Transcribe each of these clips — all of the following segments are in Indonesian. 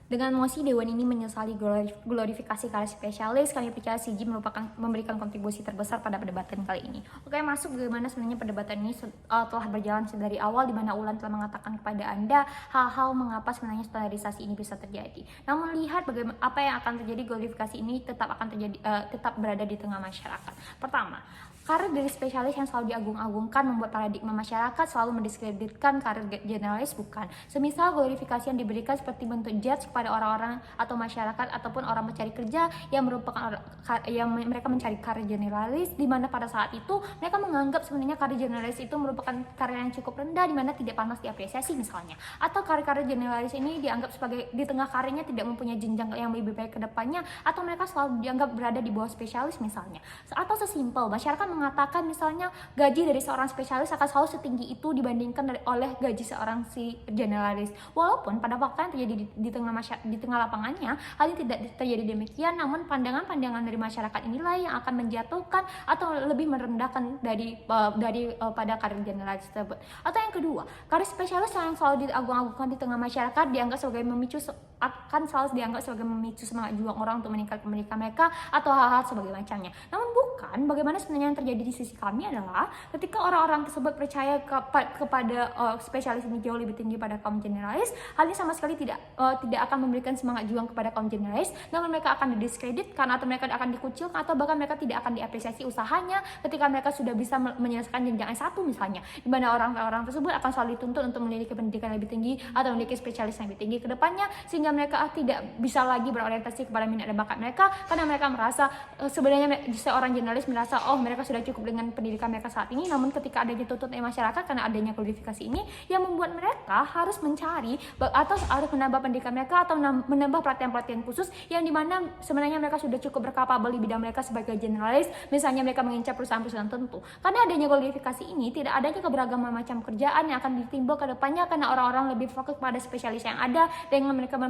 Dengan mosi Dewan ini menyesali glorifikasi karir spesialis, kami percaya CG memberikan kontribusi terbesar pada perdebatan kali ini. Oke, masuk bagaimana sebenarnya perdebatan ini telah berjalan dari awal, di mana Ulan telah mengatakan kepada Anda hal-hal mengapa sebenarnya standarisasi ini bisa terjadi. Namun lihat bagaimana apa yang akan terjadi, glorifikasi ini tetap akan terjadi, tetap berada di tengah masyarakat. Pertama, karir dari spesialis yang selalu diagung-agungkan membuat paradigma masyarakat selalu mendiskreditkan karir generalis, bukan. Semisal glorifikasi yang diberikan seperti bentuk judge kepada orang-orang atau masyarakat ataupun orang mencari kerja yang merupakan yang mereka mencari karir generalis, di mana pada saat itu mereka menganggap sebenarnya karir generalis itu merupakan karir yang cukup rendah, di mana tidak pantas diapresiasi misalnya. Atau karir-karir generalis ini dianggap sebagai di tengah karirnya tidak mempunyai jenjang yang lebih baik ke depannya, atau mereka selalu dianggap berada di bawah spesialis misalnya. Atau sesimpel masyarakat mengatakan misalnya gaji dari seorang spesialis akan selalu setinggi itu dibandingkan oleh gaji seorang si generalis. Walaupun pada fakta yang terjadi di tengah lapangannya hal ini tidak terjadi demikian, namun pandangan-pandangan dari masyarakat inilah yang akan menjatuhkan atau lebih merendahkan pada karir generalis tersebut. Atau yang kedua, karir spesialis yang selalu diagung-agungkan di tengah masyarakat dianggap sebagai memicu semangat juang orang untuk meningkatkan pendidikan mereka atau hal-hal sebagai macamnya. Namun bukan, bagaimana sebenarnya yang terjadi di sisi kami adalah ketika orang-orang tersebut percaya kepada spesialis ini jauh lebih tinggi pada kaum generalis, hal ini sama sekali tidak akan memberikan semangat juang kepada kaum generalis, namun mereka akan didiskreditkan atau mereka akan dikucilkan atau bahkan mereka tidak akan diapresiasi usahanya ketika mereka sudah bisa menyelesaikan jenjang S1 misalnya, di mana orang-orang tersebut akan selalu dituntut untuk memiliki pendidikan lebih tinggi atau memiliki spesialis yang lebih tinggi ke depannya, sehingga mereka tidak bisa lagi berorientasi kepada minat dan bakat mereka karena mereka merasa sebenarnya seorang generalis merasa mereka sudah cukup dengan pendidikan mereka saat ini, namun ketika adanya tuntutan dari masyarakat karena adanya glorifikasi ini yang membuat mereka harus mencari atau harus menambah pendidikan mereka atau menambah pelatihan-pelatihan khusus yang dimana sebenarnya mereka sudah cukup berkapabel di bidang mereka sebagai generalis, misalnya mereka mengincar perusahaan-perusahaan tertentu. Karena adanya glorifikasi ini tidak adanya keberagaman macam kerjaan yang akan ditimbul ke depannya karena orang-orang lebih fokus pada spesialis yang ada dengan mereka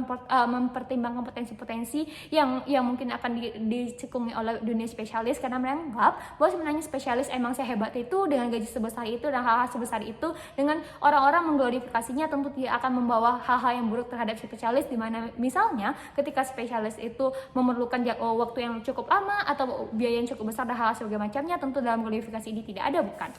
mempertimbangkan potensi-potensi yang mungkin akan dicekungi oleh dunia spesialis, karena menganggap bahwa sebenarnya spesialis emang sehebat itu dengan gaji sebesar itu dan hal-hal sebesar itu, dengan orang-orang mengglorifikasinya tentu tidak akan membawa hal-hal yang buruk terhadap spesialis, di mana misalnya ketika spesialis itu memerlukan waktu yang cukup lama atau biaya yang cukup besar dan hal sebagai macamnya, tentu dalam glorifikasi ini tidak ada, bukan.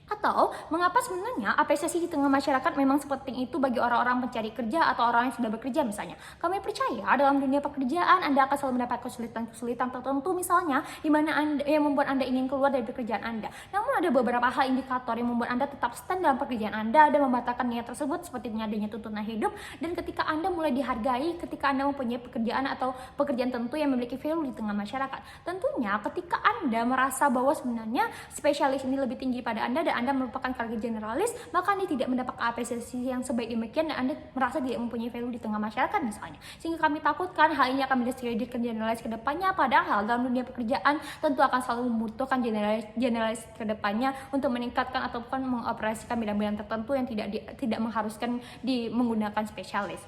Atau mengapa sebenarnya apresiasi di tengah masyarakat memang sepenting itu bagi orang-orang pencari kerja atau orang yang sudah bekerja misalnya. Kami percaya dalam dunia pekerjaan Anda akan selalu mendapat kesulitan tertentu misalnya, di mana yang membuat Anda ingin keluar dari pekerjaan Anda. Namun ada beberapa hal indikator yang membuat Anda tetap stand dalam pekerjaan Anda dan membatalkan niat tersebut, seperti adanya tuntutan hidup, dan ketika Anda mulai dihargai ketika Anda mempunyai pekerjaan atau pekerjaan tentu yang memiliki value di tengah masyarakat. Tentunya ketika Anda merasa bahwa sebenarnya spesialis ini lebih tinggi pada Anda dan Anda merupakan karir generalis, maka Anda tidak mendapat apresiasi yang sebaik demikian dan Anda merasa tidak mempunyai value di tengah masyarakat misalnya. Sehingga kami takutkan hal ini akan mendiskreditkan generalis ke depannya, padahal dalam dunia pekerjaan tentu akan selalu membutuhkan generalis ke depannya untuk meningkatkan ataupun mengoperasikan bidang-bidang tertentu yang tidak mengharuskan menggunakan spesialis.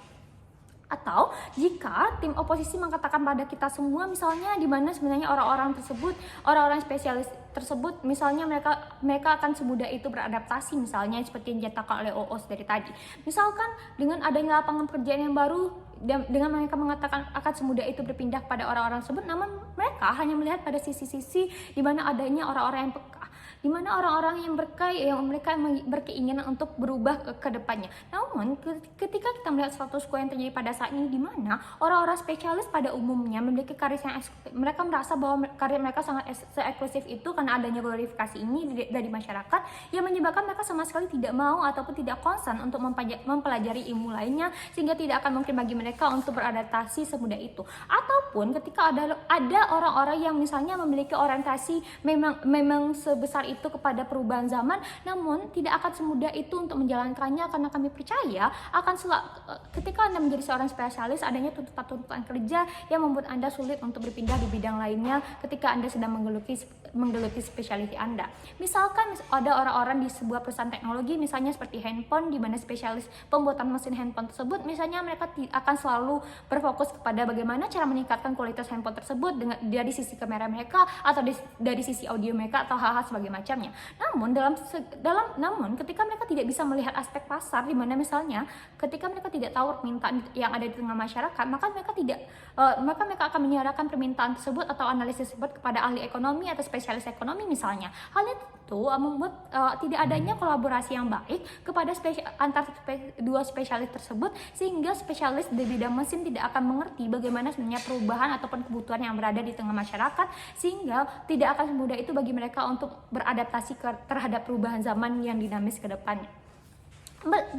Atau jika tim oposisi mengatakan pada kita semua misalnya, di mana sebenarnya orang-orang spesialis tersebut misalnya mereka akan semudah itu beradaptasi misalnya, seperti yang dinyatakan oleh OOS dari tadi. Misalkan dengan adanya lapangan pekerjaan yang baru, dengan mereka mengatakan akan semudah itu berpindah pada orang-orang tersebut, namun mereka hanya melihat pada sisi-sisi di mana adanya orang-orang yang peka, di mana orang-orang yang mereka berkeinginan untuk berubah ke depannya. Namun ketika kita melihat status quo yang terjadi pada saat ini, di mana orang-orang spesialis pada umumnya memiliki karir yang eksklusif, mereka merasa bahwa karir mereka sangat eksklusif itu karena adanya glorifikasi ini dari masyarakat, yang menyebabkan mereka sama sekali tidak mau ataupun tidak concern untuk mempelajari ilmu lainnya, sehingga tidak akan mungkin bagi mereka untuk beradaptasi semudah itu. Ataupun ketika ada orang-orang yang misalnya memiliki orientasi memang sebesar itu kepada perubahan zaman, namun tidak akan semudah itu untuk menjalankannya, karena kami percaya ketika Anda menjadi seorang spesialis adanya tuntutan kerja yang membuat Anda sulit untuk berpindah di bidang lainnya ketika Anda sedang menggeluti menggeluti spesialty Anda. Misalkan ada orang-orang di sebuah perusahaan teknologi, misalnya seperti handphone, di mana spesialis pembuatan mesin handphone tersebut, misalnya mereka akan selalu berfokus kepada bagaimana cara meningkatkan kualitas handphone tersebut dari sisi kamera mereka atau dari sisi audio mereka atau hal-hal sebagai macamnya. Namun ketika mereka tidak bisa melihat aspek pasar, di mana misalnya ketika mereka tidak tahu permintaan yang ada di tengah masyarakat, maka mereka akan menyerahkan permintaan tersebut atau analisis tersebut kepada ahli ekonomi atau spesialis ekonomi misalnya. Hal itu membuat tidak adanya kolaborasi yang baik kepada antar dua spesialis tersebut, sehingga spesialis di bidang mesin tidak akan mengerti bagaimana sebenarnya perubahan ataupun kebutuhan yang berada di tengah masyarakat, sehingga tidak akan semudah itu bagi mereka untuk beradaptasi terhadap perubahan zaman yang dinamis ke depannya.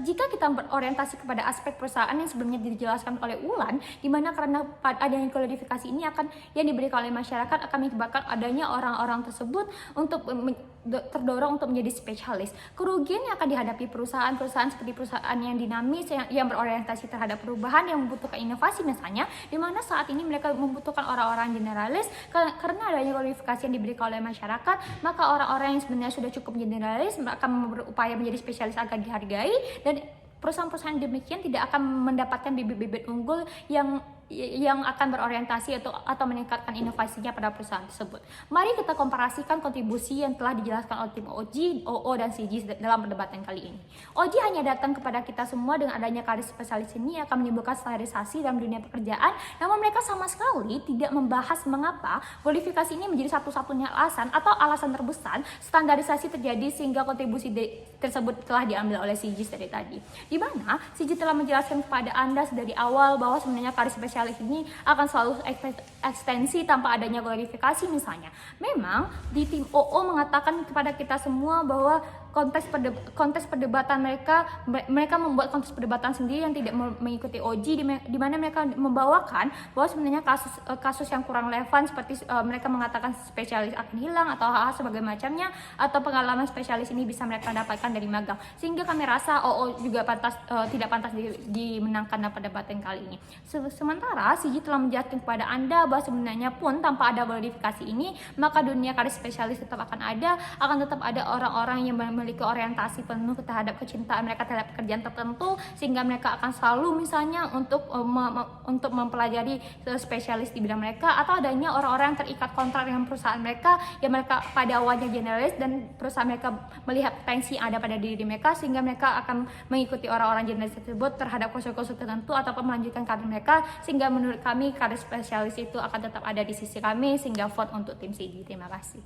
Jika kita berorientasi kepada aspek perusahaan yang sebelumnya dijelaskan oleh Ulan, di mana karena adanya kualifikasi ini yang diberikan oleh masyarakat akan menyebabkan adanya orang-orang tersebut untuk terdorong untuk menjadi spesialis. Kerugian yang akan dihadapi perusahaan-perusahaan seperti perusahaan yang dinamis, yang berorientasi terhadap perubahan, yang membutuhkan inovasi misalnya, di mana saat ini mereka membutuhkan orang-orang generalis karena adanya kualifikasi yang diberikan oleh masyarakat, maka orang-orang yang sebenarnya sudah cukup generalis akan berupaya menjadi spesialis agar dihargai, dan perusahaan-perusahaan demikian tidak akan mendapatkan bibit-bibit unggul yang akan berorientasi atau meningkatkan inovasinya pada perusahaan tersebut. Mari kita komparasikan kontribusi yang telah dijelaskan oleh tim OG, OO, dan CG dalam perdebatan kali ini. OG hanya datang kepada kita semua dengan adanya karir spesialis ini akan menimbulkan standarisasi dalam dunia pekerjaan, namun mereka sama sekali tidak membahas mengapa kualifikasi ini menjadi satu-satunya alasan atau alasan terbesar standarisasi terjadi sehingga kontribusi tersebut telah diambil oleh CG dari tadi. Di mana CG telah menjelaskan kepada Anda dari awal bahwa sebenarnya karir spesialis ini akan selalu ekstensi tanpa adanya kualifikasi misalnya. Memang di tim OO mengatakan kepada kita semua bahwa kontes perdebatan mereka membuat kontes perdebatan sendiri yang tidak mengikuti OG, di mana mereka membawakan bahwa sebenarnya kasus yang kurang relevan seperti mereka mengatakan spesialis akan hilang atau hal-hal sebagai macamnya, atau pengalaman spesialis ini bisa mereka dapatkan dari magang, sehingga kami rasa OO juga tidak pantas dimenangkan dalam perdebatan kali ini. Sementara CG telah menjelaskan kepada Anda bahwa sebenarnya pun tanpa ada kualifikasi ini, maka dunia karir spesialis tetap akan tetap ada orang-orang yang memiliki orientasi penuh terhadap kecintaan mereka terhadap pekerjaan tertentu, sehingga mereka akan selalu misalnya untuk mempelajari spesialis di bidang mereka, atau adanya orang-orang yang terikat kontrak dengan perusahaan mereka yang mereka pada awalnya generalis dan perusahaan mereka melihat potensi yang ada pada diri mereka, sehingga mereka akan mengikuti orang-orang generalis tersebut terhadap kursus-kursus tertentu ataupun melanjutkan karir mereka, sehingga menurut kami karir spesialis itu akan tetap ada di sisi kami, sehingga vote untuk tim CG. Terima kasih.